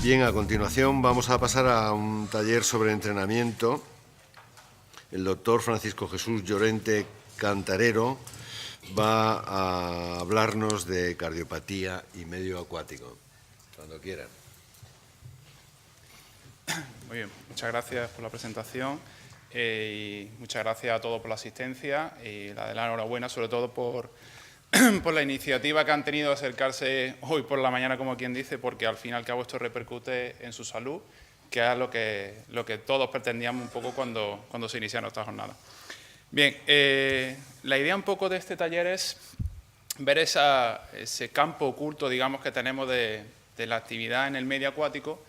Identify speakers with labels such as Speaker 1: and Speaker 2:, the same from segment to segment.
Speaker 1: Bien, a continuación vamos a pasar a un taller sobre entrenamiento. El doctor Francisco Jesús Llorente Cantarero va a hablarnos de cardiopatía y medio acuático. Cuando quieran.
Speaker 2: Muy bien, muchas gracias por la presentación y muchas gracias a todos por la asistencia y la de la enhorabuena sobre todo por la iniciativa que han tenido de acercarse hoy por la mañana, como quien dice, porque al fin y al cabo esto repercute en su salud, que es lo que todos pretendíamos un poco cuando se inicia nuestra jornada. Bien, la idea un poco de este taller es ver ese campo oculto, digamos, que tenemos de la actividad en el medio acuático.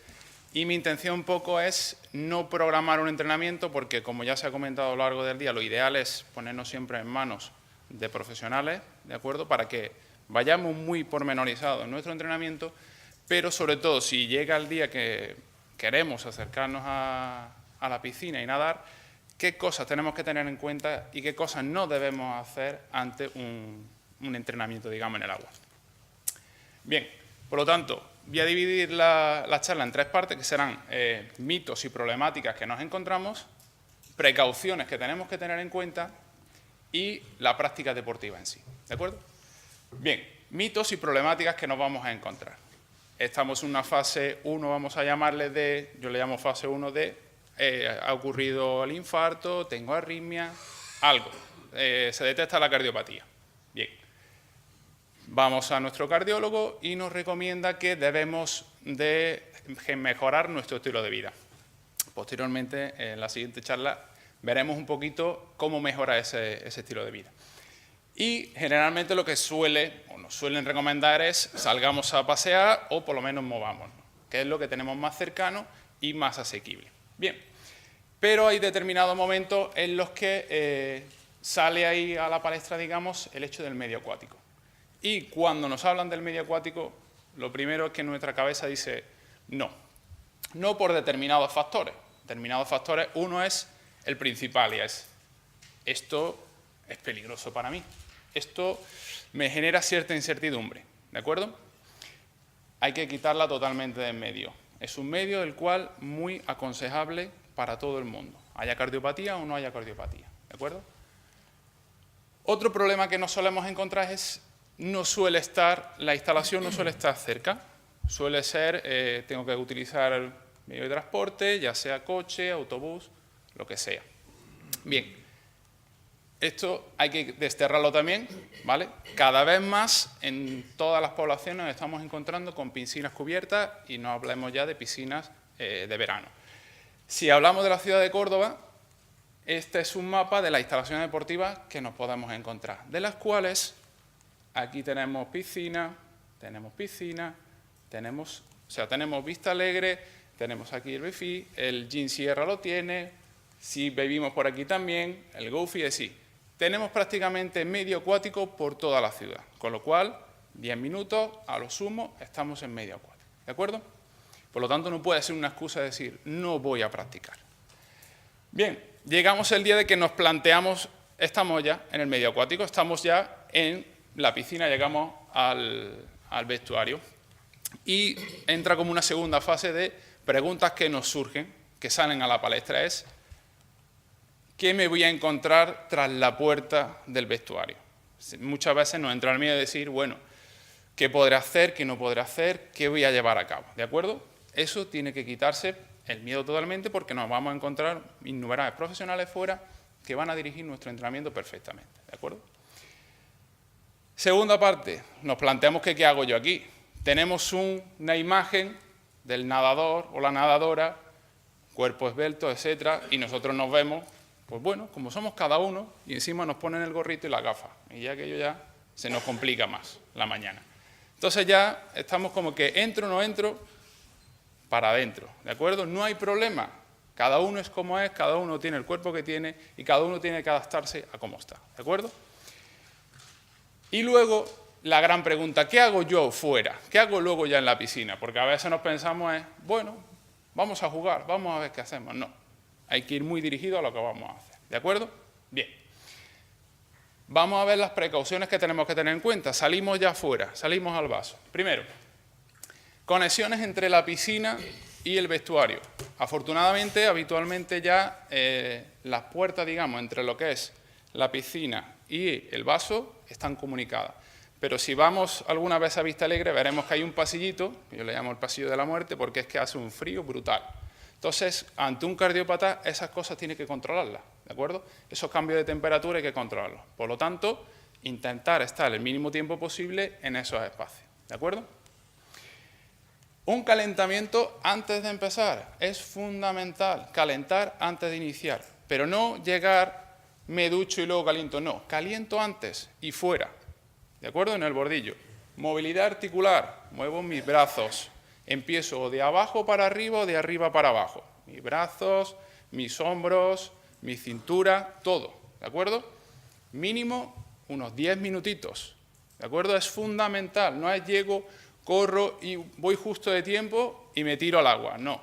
Speaker 2: Y mi intención un poco es no programar un entrenamiento porque, como ya se ha comentado a lo largo del día, lo ideal es ponernos siempre en manos de profesionales, ¿de acuerdo? Para que vayamos muy pormenorizados en nuestro entrenamiento, pero sobre todo si llega el día que queremos acercarnos a la piscina y nadar, qué cosas tenemos que tener en cuenta y qué cosas no debemos hacer ante un entrenamiento, digamos, en el agua. Bien, por lo tanto, voy a dividir la charla en tres partes, que serán mitos y problemáticas que nos encontramos, precauciones que tenemos que tener en cuenta y la práctica deportiva en sí. ¿De acuerdo? Bien, mitos y problemáticas que nos vamos a encontrar. Estamos en una fase 1, vamos a llamarle yo le llamo fase 1 de ha ocurrido el infarto, tengo arritmia, algo. Se detecta la cardiopatía. Bien. Vamos a nuestro cardiólogo y nos recomienda que debemos de mejorar nuestro estilo de vida. Posteriormente, en la siguiente charla, veremos un poquito cómo mejora ese estilo de vida. Y generalmente lo que nos suelen recomendar es salgamos a pasear o por lo menos movámonos, que es lo que tenemos más cercano y más asequible. Bien, pero hay determinados momentos en los que sale ahí a la palestra, digamos, el hecho del medio acuático. Y cuando nos hablan del medio acuático, lo primero es que nuestra cabeza dice no por determinados factores. Determinados factores, uno es el principal y es, esto es peligroso para mí, esto me genera cierta incertidumbre, ¿de acuerdo? Hay que quitarla totalmente de en medio. Es un medio del cual muy aconsejable para todo el mundo, haya cardiopatía o no haya cardiopatía, ¿de acuerdo? Otro problema que nos solemos encontrar es la instalación no suele estar cerca, suele ser, tengo que utilizar el medio de transporte, ya sea coche, autobús, lo que sea. Bien, esto hay que desterrarlo también, ¿vale? Cada vez más en todas las poblaciones nos estamos encontrando con piscinas cubiertas y no hablemos ya de piscinas de verano. Si hablamos de la ciudad de Córdoba, este es un mapa de las instalaciones deportivas que nos podemos encontrar, de las cuales aquí tenemos piscina, tenemos Vista Alegre, tenemos aquí el Befi, el Gin Sierra lo tiene, si vivimos por aquí también, el Goofy, es decir, tenemos prácticamente medio acuático por toda la ciudad, con lo cual 10 minutos a lo sumo estamos en medio acuático, ¿de acuerdo? Por lo tanto no puede ser una excusa decir no voy a practicar. Bien, llegamos el día de que nos planteamos, estamos ya en el medio acuático, estamos ya en la piscina, llegamos al vestuario y entra como una segunda fase de preguntas que nos surgen, que salen a la palestra, es ¿qué me voy a encontrar tras la puerta del vestuario? Muchas veces nos entra el miedo de decir, bueno, ¿qué podré hacer, qué no podré hacer, qué voy a llevar a cabo? ¿De acuerdo? Eso tiene que quitarse el miedo totalmente porque nos vamos a encontrar innumerables profesionales fuera que van a dirigir nuestro entrenamiento perfectamente, ¿de acuerdo? Segunda parte, nos planteamos que ¿qué hago yo aquí? Tenemos una imagen del nadador o la nadadora, cuerpo esbelto, etcétera, y nosotros nos vemos, pues bueno, como somos cada uno, y encima nos ponen el gorrito y la gafa, y ya aquello ya se nos complica más la mañana. Entonces ya estamos como que entro o no entro para adentro, ¿de acuerdo? No hay problema, cada uno es como es, cada uno tiene el cuerpo que tiene y cada uno tiene que adaptarse a cómo está, ¿de acuerdo? Y luego, la gran pregunta, ¿qué hago yo fuera? ¿Qué hago luego ya en la piscina? Porque a veces nos pensamos bueno, vamos a jugar, vamos a ver qué hacemos. No, hay que ir muy dirigido a lo que vamos a hacer, ¿de acuerdo? Bien. Vamos a ver las precauciones que tenemos que tener en cuenta. Salimos ya fuera, salimos al vaso. Primero, Conexiones entre la piscina y el vestuario. Afortunadamente, habitualmente ya las puertas, digamos, entre lo que es la piscina y el vaso están comunicadas. Pero si vamos alguna vez a Vista Alegre, veremos que hay un pasillito, yo le llamo el pasillo de la muerte, porque es que hace un frío brutal. Entonces, ante un cardiópata, esas cosas tiene que controlarlas, ¿de acuerdo? Esos cambios de temperatura hay que controlarlos. Por lo tanto, intentar estar el mínimo tiempo posible en esos espacios, ¿de acuerdo? Un calentamiento antes de empezar es fundamental, calentar antes de iniciar, pero no llegar, me ducho y luego caliento, no, caliento antes y fuera, ¿de acuerdo? En el bordillo. Movilidad articular, muevo mis brazos, empiezo de abajo para arriba o de arriba para abajo, mis brazos, mis hombros, mi cintura, todo, ¿de acuerdo? Mínimo unos 10 minutitos, ¿de acuerdo? Es fundamental, no es llego, corro y voy justo de tiempo y me tiro al agua. No,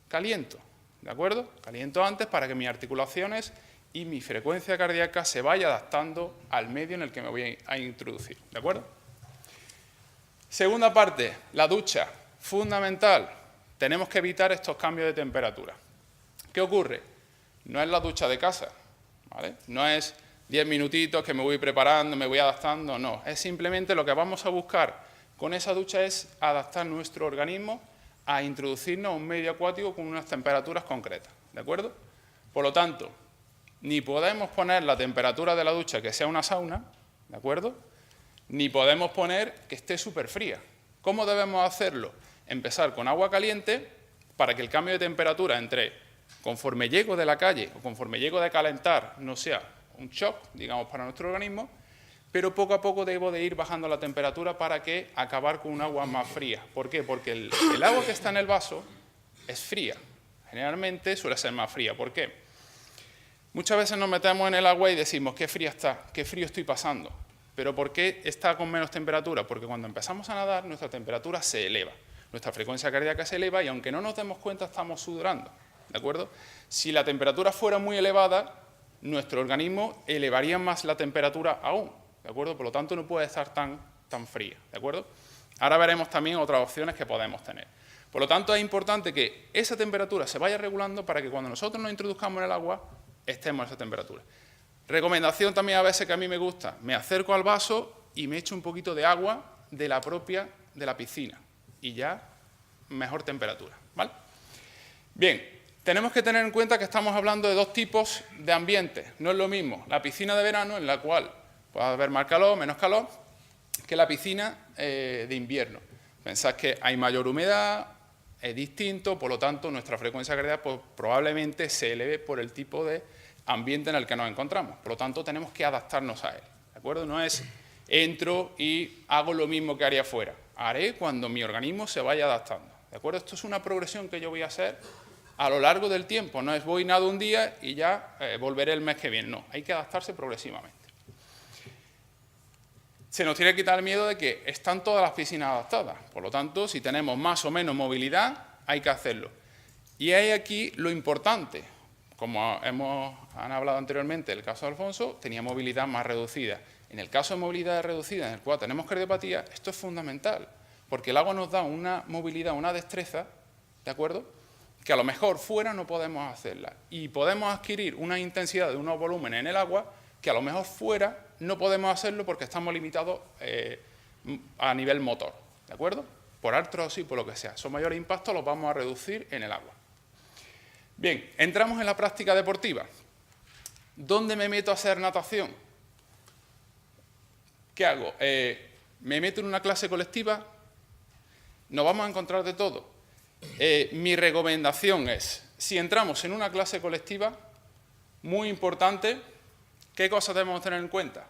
Speaker 2: caliento, ¿de acuerdo? Caliento antes para que mis articulaciones y mi frecuencia cardíaca se vaya adaptando al medio en el que me voy a introducir, ¿de acuerdo? Segunda parte, la ducha, fundamental. Tenemos que evitar estos cambios de temperatura. ¿Qué ocurre? No es la ducha de casa, ¿vale? No es 10 minutitos que me voy preparando, me voy adaptando, no. Es simplemente lo que vamos a buscar con esa ducha es adaptar nuestro organismo a introducirnos a un medio acuático con unas temperaturas concretas, ¿de acuerdo? Por lo tanto, ni podemos poner la temperatura de la ducha que sea una sauna, ¿de acuerdo? Ni podemos poner que esté súper fría. ¿Cómo debemos hacerlo? Empezar con agua caliente para que el cambio de temperatura entre conforme llego de la calle o conforme llego de calentar no sea un shock, digamos, para nuestro organismo, pero poco a poco debo de ir bajando la temperatura para que acabar con un agua más fría. ¿Por qué? Porque el agua que está en el vaso es fría. Generalmente suele ser más fría. ¿Por qué? Muchas veces nos metemos en el agua y decimos, qué fría está, qué frío estoy pasando. ¿Pero por qué está con menos temperatura? Porque cuando empezamos a nadar, nuestra temperatura se eleva. Nuestra frecuencia cardíaca se eleva y aunque no nos demos cuenta, estamos sudando, ¿de acuerdo? Si la temperatura fuera muy elevada, nuestro organismo elevaría más la temperatura aún, ¿de acuerdo? Por lo tanto, no puede estar tan fría, ¿de acuerdo? Ahora veremos también otras opciones que podemos tener. Por lo tanto, es importante que esa temperatura se vaya regulando para que cuando nosotros nos introduzcamos en el agua, estemos a esa temperatura. Recomendación también a veces que a mí me gusta, me acerco al vaso y me echo un poquito de agua de la propia de la piscina y ya mejor temperatura, ¿vale? Bien, tenemos que tener en cuenta que estamos hablando de dos tipos de ambientes. No es lo mismo la piscina de verano, en la cual puede haber más calor, menos calor, que la piscina de invierno. Pensad que hay mayor humedad, es distinto, por lo tanto nuestra frecuencia cardíaca pues, probablemente se eleve por el tipo de ambiente en el que nos encontramos. Por lo tanto tenemos que adaptarnos a él, ¿de acuerdo? No es entro y hago lo mismo que haría fuera. Haré cuando mi organismo se vaya adaptando, ¿de acuerdo? Esto es una progresión que yo voy a hacer a lo largo del tiempo. No es voy nado un día y ya volveré el mes que viene. No, hay que adaptarse progresivamente. Se nos tiene que quitar el miedo de que están todas las piscinas adaptadas. Por lo tanto, si tenemos más o menos movilidad, hay que hacerlo. Y hay aquí lo importante. Como han hablado anteriormente, el caso de Alfonso tenía movilidad más reducida. En el caso de movilidad reducida, en el cual tenemos cardiopatía, esto es fundamental, porque el agua nos da una movilidad, una destreza, ¿de acuerdo?, que a lo mejor fuera no podemos hacerla. Y podemos adquirir una intensidad de unos volúmenes en el agua que a lo mejor fuera no podemos hacerlo porque estamos limitados a nivel motor, ¿de acuerdo? Por artrosis, por lo que sea. Esos mayores impactos los vamos a reducir en el agua. Bien, entramos en la práctica deportiva. ¿Dónde me meto a hacer natación? ¿Qué hago? ¿Me meto en una clase colectiva? Nos vamos a encontrar de todo. Mi recomendación es, si entramos en una clase colectiva, muy importante, ¿qué cosas debemos tener en cuenta?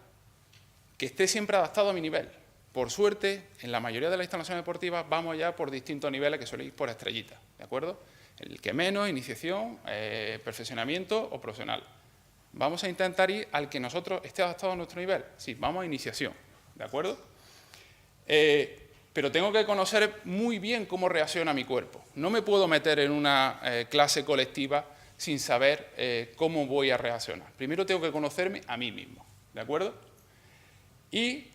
Speaker 2: Que esté siempre adaptado a mi nivel. Por suerte, en la mayoría de las instalaciones deportivas vamos ya por distintos niveles que suelen ir por estrellitas, ¿de acuerdo? El que menos, iniciación, perfeccionamiento o profesional. Vamos a intentar ir al que nosotros esté adaptado a nuestro nivel. Sí, vamos a iniciación, ¿de acuerdo? Pero tengo que conocer muy bien cómo reacciona mi cuerpo. No me puedo meter en una clase colectiva sin saber cómo voy a reaccionar. Primero tengo que conocerme a mí mismo, ¿de acuerdo? Y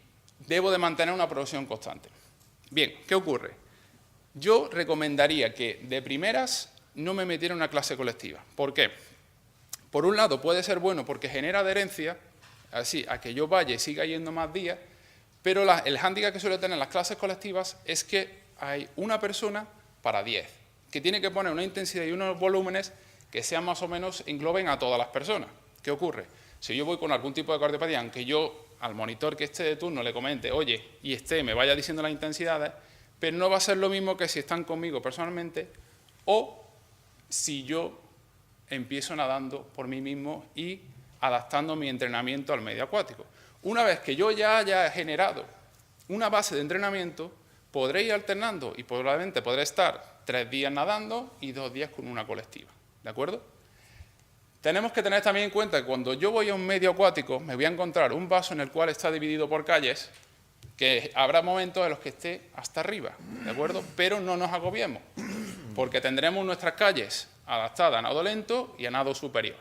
Speaker 2: debo de mantener una progresión constante. Bien, ¿qué ocurre? yo recomendaría que de primeras no me metiera en una clase colectiva. ¿Por qué? Por un lado puede ser bueno porque genera adherencia, así a que yo vaya y siga yendo más días, pero el hándicap que suele tener las clases colectivas es que hay una persona para 10, que tiene que poner una intensidad y unos volúmenes que sean más o menos, engloben a todas las personas. ¿Qué ocurre? Si yo voy con algún tipo de cardiopatía, aunque yo al monitor que esté de turno le comente, oye, y me vaya diciendo las intensidades, pero no va a ser lo mismo que si están conmigo personalmente o si yo empiezo nadando por mí mismo y adaptando mi entrenamiento al medio acuático. Una vez que yo ya haya generado una base de entrenamiento, podré ir alternando y probablemente podré estar 3 días nadando y 2 días con una colectiva. ¿De acuerdo? Tenemos que tener también en cuenta que cuando yo voy a un medio acuático me voy a encontrar un vaso en el cual está dividido por calles, que habrá momentos en los que esté hasta arriba, ¿de acuerdo? Pero no nos agobiemos, porque tendremos nuestras calles adaptadas a nado lento y a nado superior.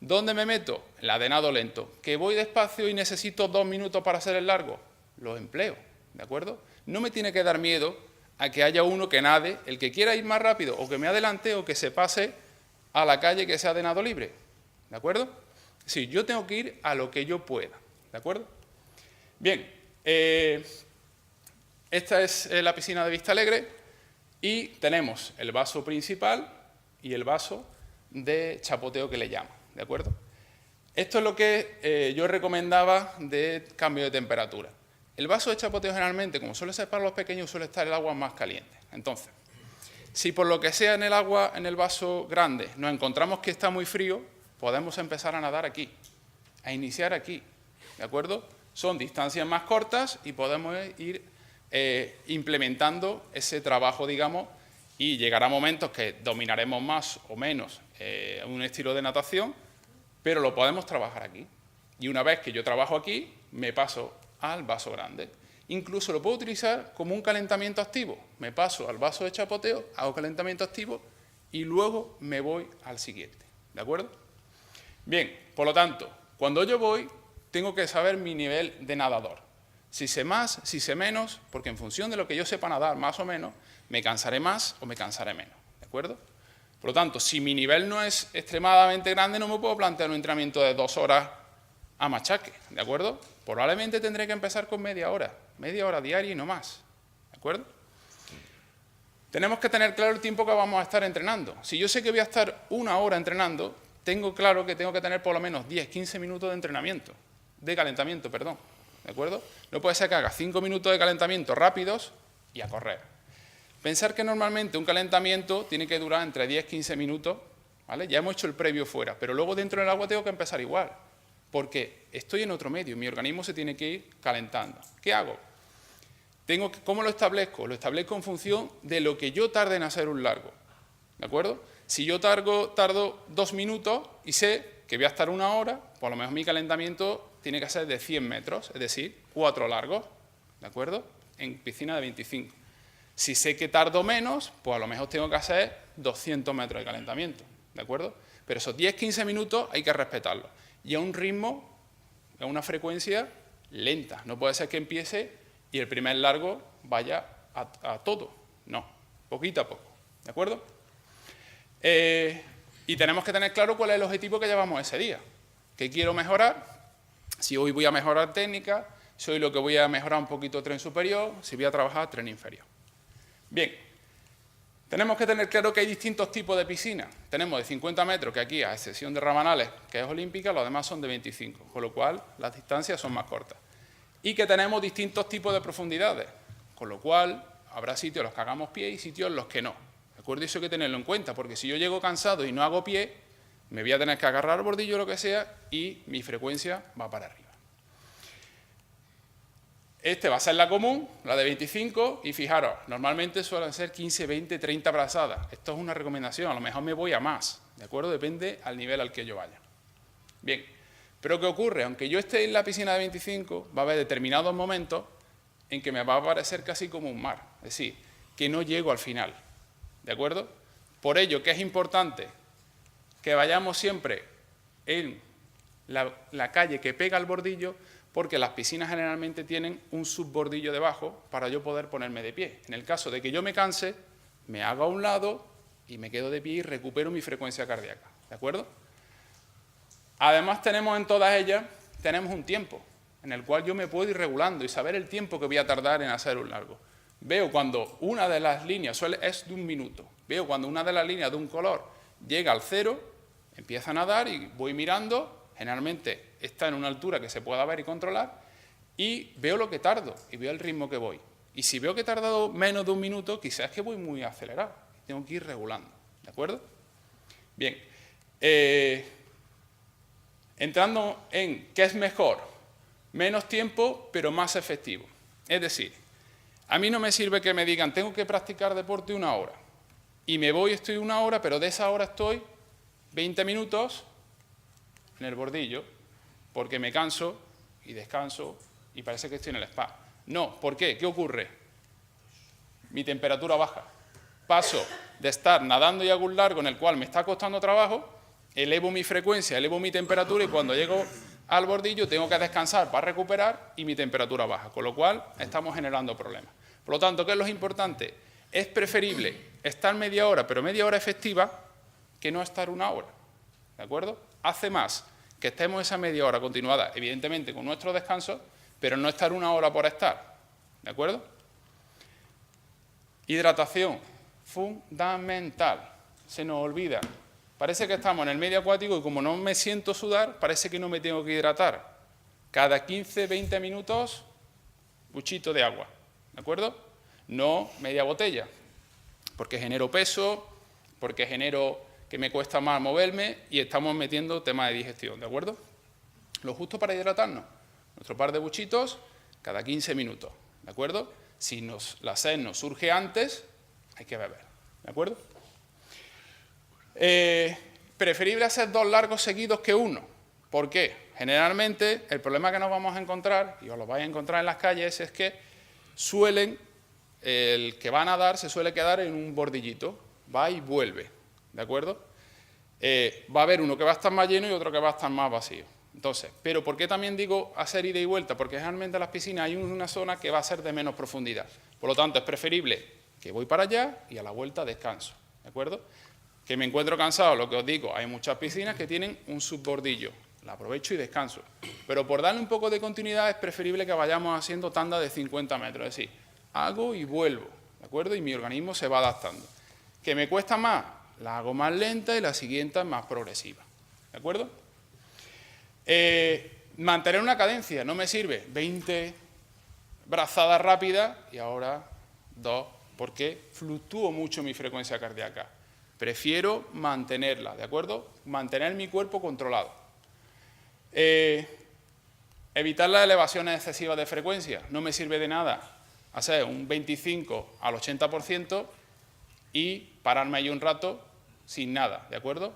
Speaker 2: ¿Dónde me meto? La de nado lento. ¿Que voy despacio y necesito 2 minutos para hacer el largo? Lo empleo, ¿de acuerdo? No me tiene que dar miedo a que haya uno que nade, el que quiera ir más rápido o que me adelante o que se pase a la calle que sea de nado libre, ¿de acuerdo? Sí, yo tengo que ir a lo que yo pueda, ¿de acuerdo? Bien, esta es la piscina de Vista Alegre y tenemos el vaso principal y el vaso de chapoteo que le llamo, ¿de acuerdo? Esto es lo que yo recomendaba de cambio de temperatura. El vaso de chapoteo generalmente, como suele ser para los pequeños, suele estar el agua más caliente. Entonces, si por lo que sea en el agua, en el vaso grande, nos encontramos que está muy frío, podemos empezar a nadar aquí, a iniciar aquí, ¿de acuerdo? Son distancias más cortas y podemos ir implementando ese trabajo, digamos, y llegará momentos que dominaremos más o menos un estilo de natación, pero lo podemos trabajar aquí. Y una vez que yo trabajo aquí, me paso al vaso grande. Incluso lo puedo utilizar como un calentamiento activo. Me paso al vaso de chapoteo, hago calentamiento activo y luego me voy al siguiente. ¿De acuerdo? Bien, por lo tanto, cuando yo voy, tengo que saber mi nivel de nadador. Si sé más, si sé menos, porque en función de lo que yo sepa nadar más o menos, me cansaré más o me cansaré menos. ¿De acuerdo? Por lo tanto, si mi nivel no es extremadamente grande, no me puedo plantear un entrenamiento de 2 horas a machaque. ¿De acuerdo? Probablemente tendré que empezar con media hora diaria y no más. ¿De acuerdo? Tenemos que tener claro el tiempo que vamos a estar entrenando. Si yo sé que voy a estar 1 hora entrenando, tengo claro que tengo que tener por lo menos 10-15 minutos de entrenamiento, de calentamiento, perdón. ¿De acuerdo? No puede ser que haga 5 minutos de calentamiento rápidos y a correr. Pensar que normalmente un calentamiento tiene que durar entre 10-15 minutos, ¿vale? Ya hemos hecho el previo fuera, pero luego dentro del agua tengo que empezar igual, porque estoy en otro medio, mi organismo se tiene que ir calentando. ¿Qué hago? ¿Cómo lo establezco? Lo establezco en función de lo que yo tarde en hacer un largo, ¿de acuerdo? Si yo tardo 2 minutos y sé que voy a estar 1 hora, pues a lo mejor mi calentamiento tiene que ser de 100 metros, es decir, 4 largos, ¿de acuerdo? En piscina de 25. Si sé que tardo menos, pues a lo mejor tengo que hacer 200 metros de calentamiento, ¿de acuerdo? Pero esos 10-15 minutos hay que respetarlos. Y a un ritmo, a una frecuencia lenta. No puede ser que empiece y el primer largo vaya a todo. No, poquito a poco, ¿de acuerdo? Y tenemos que tener claro cuál es el objetivo que llevamos ese día. ¿Qué quiero mejorar? Si hoy voy a mejorar técnica, si hoy lo que voy a mejorar un poquito tren superior, si voy a trabajar tren inferior. Bien, tenemos que tener claro que hay distintos tipos de piscinas. Tenemos de 50 metros, que aquí, a excepción de Rabanales, que es olímpica, los demás son de 25, con lo cual las distancias son más cortas. Y que tenemos distintos tipos de profundidades, con lo cual habrá sitios en los que hagamos pie y sitios en los que no. ¿De acuerdo? Eso hay que tenerlo en cuenta, porque si yo llego cansado y no hago pie, me voy a tener que agarrar al bordillo o lo que sea y mi frecuencia va para arriba. Este va a ser la común, la de 25, y fijaros, normalmente suelen ser 15, 20, 30 brazadas. Esto es una recomendación, a lo mejor me voy a más, ¿de acuerdo? Depende al nivel al que yo vaya. Bien, pero ¿qué ocurre? Aunque yo esté en la piscina de 25, va a haber determinados momentos en que me va a parecer casi como un mar, es decir, que no llego al final, ¿de acuerdo? Por ello, que es importante que vayamos siempre en la calle que pega al bordillo, porque las piscinas generalmente tienen un subbordillo debajo para yo poder ponerme de pie. En el caso de que yo me canse, me hago a un lado y me quedo de pie y recupero mi frecuencia cardíaca, ¿de acuerdo? Además tenemos en todas ellas, tenemos un tiempo en el cual yo me puedo ir regulando y saber el tiempo que voy a tardar en hacer un largo. Veo cuando una de las líneas es de 1 minuto, veo cuando una de las líneas de un color llega al 0, empiezo a nadar y voy mirando, generalmente está en una altura que se pueda ver y controlar, y veo lo que tardo y veo el ritmo que voy. Y si veo que he tardado menos de 1 minuto, quizás es que voy muy acelerado, tengo que ir regulando, ¿de acuerdo? Bien, entrando en qué es mejor, menos tiempo pero más efectivo. Es decir, a mí no me sirve que me digan tengo que practicar deporte 1 hora y me voy, estoy 1 hora, pero de esa hora estoy 20 minutos en el bordillo porque me canso y descanso y parece que estoy en el spa. No, ¿por qué? ¿Qué ocurre? Mi temperatura baja. Paso de estar nadando y hago un largo en el cual me está costando trabajo, elevo mi frecuencia, elevo mi temperatura y cuando llego al bordillo tengo que descansar para recuperar y mi temperatura baja, con lo cual estamos generando problemas. Por lo tanto, ¿qué es lo importante? Es preferible estar media hora, pero media hora efectiva, que no estar 1 hora, ¿de acuerdo? Hace más que estemos esa media hora continuada, evidentemente con nuestro descanso, pero no estar 1 hora por estar, ¿de acuerdo? Hidratación, fundamental, se nos olvida. Parece que estamos en el medio acuático y como no me siento sudar, parece que no me tengo que hidratar. Cada 15-20 minutos, buchito de agua, ¿de acuerdo? No media botella, porque genero peso, porque genero que me cuesta más moverme y estamos metiendo tema de digestión, ¿de acuerdo? Lo justo para hidratarnos, nuestro par de buchitos cada 15 minutos, ¿de acuerdo? Si la sed nos surge antes, hay que beber, ¿de acuerdo? Preferible hacer 2 largos seguidos que 1. ¿Por qué? Generalmente el problema que nos vamos a encontrar, y os lo vais a encontrar en las calles, es que el que va a nadar se suele quedar en un bordillito, va y vuelve, ¿de acuerdo? Va a haber uno que va a estar más lleno y otro que va a estar más vacío. Entonces, ¿pero por qué también digo hacer ida y vuelta? Porque generalmente en las piscinas hay una zona que va a ser de menos profundidad. Por lo tanto, es preferible que voy para allá y a la vuelta descanso, ¿de acuerdo? Que me encuentro cansado, lo que os digo, hay muchas piscinas que tienen un subbordillo, la aprovecho y descanso. Pero por darle un poco de continuidad es preferible que vayamos haciendo tanda de 50 metros, es decir, hago y vuelvo, ¿de acuerdo? Y mi organismo se va adaptando. ¿Que me cuesta más? La hago más lenta y la siguiente es más progresiva, ¿de acuerdo? Mantener una cadencia, no me sirve 20 brazadas rápidas y ahora 2, porque fluctúo mucho mi frecuencia cardíaca. Prefiero mantenerla, ¿de acuerdo? Mantener mi cuerpo controlado. Evitar las elevaciones excesivas de frecuencia. No me sirve de nada hacer un 25 al 80% y pararme ahí un rato sin nada, ¿de acuerdo?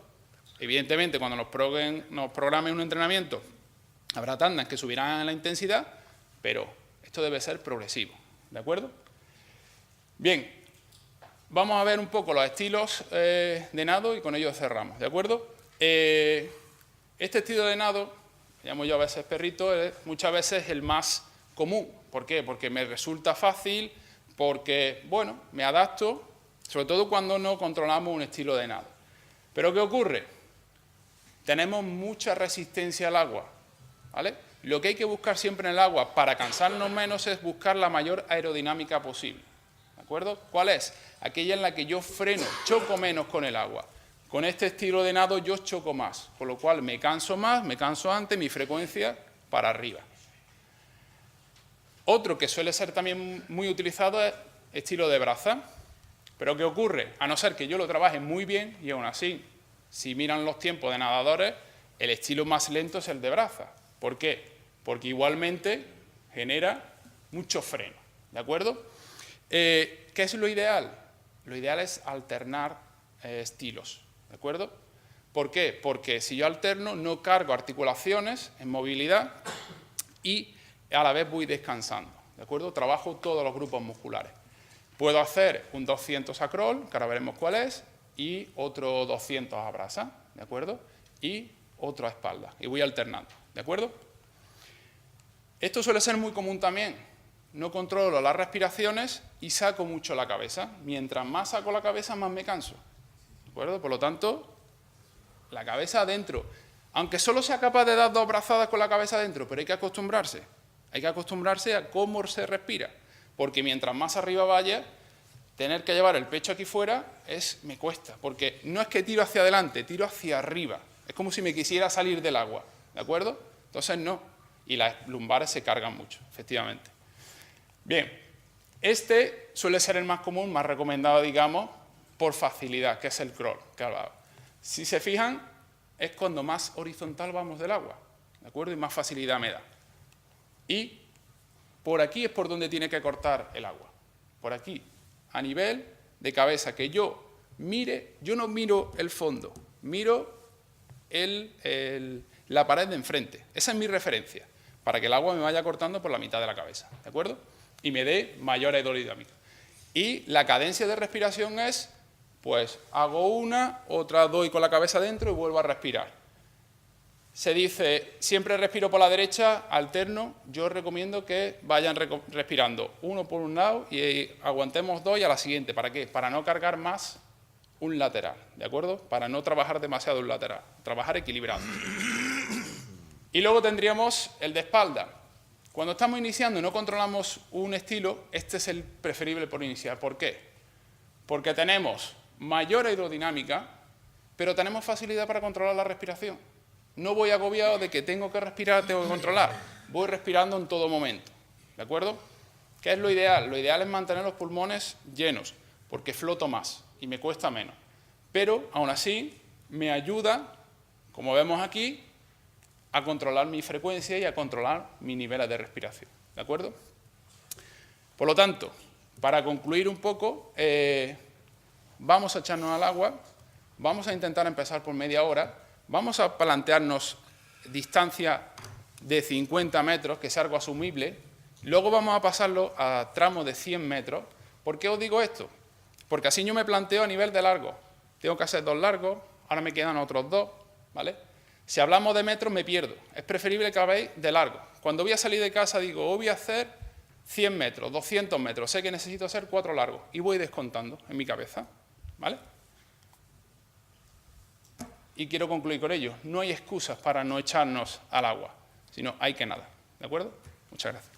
Speaker 2: Evidentemente, cuando nos programen un entrenamiento, habrá tandas que subirán la intensidad, pero esto debe ser progresivo, ¿de acuerdo? Bien. Vamos a ver un poco los estilos de nado y con ello cerramos, ¿de acuerdo? Este estilo de nado, llamo yo a veces perrito, es muchas veces el más común. ¿Por qué? Porque me resulta fácil, porque, bueno, me adapto, sobre todo cuando no controlamos un estilo de nado. ¿Pero qué ocurre? Tenemos mucha resistencia al agua, ¿vale? Lo que hay que buscar siempre en el agua para cansarnos menos es buscar la mayor aerodinámica posible. ¿De acuerdo? ¿Cuál es? Aquella en la que yo freno, choco menos con el agua. Con este estilo de nado yo choco más, con lo cual me canso más, me canso antes, mi frecuencia para arriba. Otro que suele ser también muy utilizado es estilo de braza. ¿Pero qué ocurre? A no ser que yo lo trabaje muy bien, y aún así, si miran los tiempos de nadadores, el estilo más lento es el de braza. ¿Por qué? Porque igualmente genera mucho freno, ¿de acuerdo? ¿Qué es lo ideal? Lo ideal es alternar estilos, ¿de acuerdo? ¿Por qué? Porque si yo alterno no cargo articulaciones en movilidad y a la vez voy descansando, ¿de acuerdo? Trabajo todos los grupos musculares. Puedo hacer un 200 a crawl, que ahora veremos cuál es, y otro 200 a brasa, ¿de acuerdo? Y otro a espalda, y voy alternando, ¿de acuerdo? Esto suele ser muy común también. no controlo las respiraciones y saco mucho la cabeza. Mientras más saco la cabeza, más me canso. ¿De acuerdo? Por lo tanto, la cabeza adentro. Aunque solo sea capaz de dar 2 brazadas con la cabeza adentro, pero hay que acostumbrarse. Hay que acostumbrarse a cómo se respira. Porque mientras más arriba vaya, tener que llevar el pecho aquí fuera me cuesta. Porque no es que tiro hacia adelante, tiro hacia arriba. Es como si me quisiera salir del agua. ¿De acuerdo? Entonces no. Y las lumbares se cargan mucho, efectivamente. Bien, este suele ser el más común, más recomendado, digamos, por facilidad, que es el crawl, que hablaba. Si se fijan, es cuando más horizontal vamos del agua, ¿de acuerdo? Y más facilidad me da. Y por aquí es por donde tiene que cortar el agua. Por aquí, a nivel de cabeza, que yo mire, yo no miro el fondo, miro la pared de enfrente. Esa es mi referencia, para que el agua me vaya cortando por la mitad de la cabeza, ¿de acuerdo? Y me dé mayor aerodinámica. Y la cadencia de respiración es, pues hago una, otra doy con la cabeza dentro y vuelvo a respirar. Se dice, siempre respiro por la derecha, alterno. Yo recomiendo que vayan respirando uno por un lado y aguantemos 2 y a la siguiente. ¿Para qué? Para no cargar más un lateral, ¿de acuerdo? Para no trabajar demasiado un lateral, trabajar equilibrado. Y luego tendríamos el de espalda. Cuando estamos iniciando y no controlamos un estilo, este es el preferible por iniciar. ¿Por qué? Porque tenemos mayor aerodinámica, pero tenemos facilidad para controlar la respiración. No voy agobiado de que tengo que respirar, tengo que controlar. Voy respirando en todo momento, ¿de acuerdo? ¿Qué es lo ideal? Lo ideal es mantener los pulmones llenos, porque floto más y me cuesta menos. Pero, aún así, me ayuda, como vemos aquí, a controlar mi frecuencia y a controlar mis niveles de respiración, ¿de acuerdo? Por lo tanto, para concluir un poco, vamos a echarnos al agua, vamos a intentar empezar por media hora, vamos a plantearnos distancia de 50 metros, que es algo asumible, luego vamos a pasarlo a tramos de 100 metros. ¿Por qué os digo esto? Porque así yo me planteo a nivel de largo. Tengo que hacer 2 largos, ahora me quedan otros 2, ¿vale? Si hablamos de metros me pierdo, es preferible que habléis de largo. Cuando voy a salir de casa digo, hoy voy a hacer 100 metros, 200 metros, sé que necesito hacer 4 largos y voy descontando en mi cabeza, ¿vale? Y quiero concluir con ello, no hay excusas para no echarnos al agua, sino hay que nadar, ¿de acuerdo? Muchas gracias.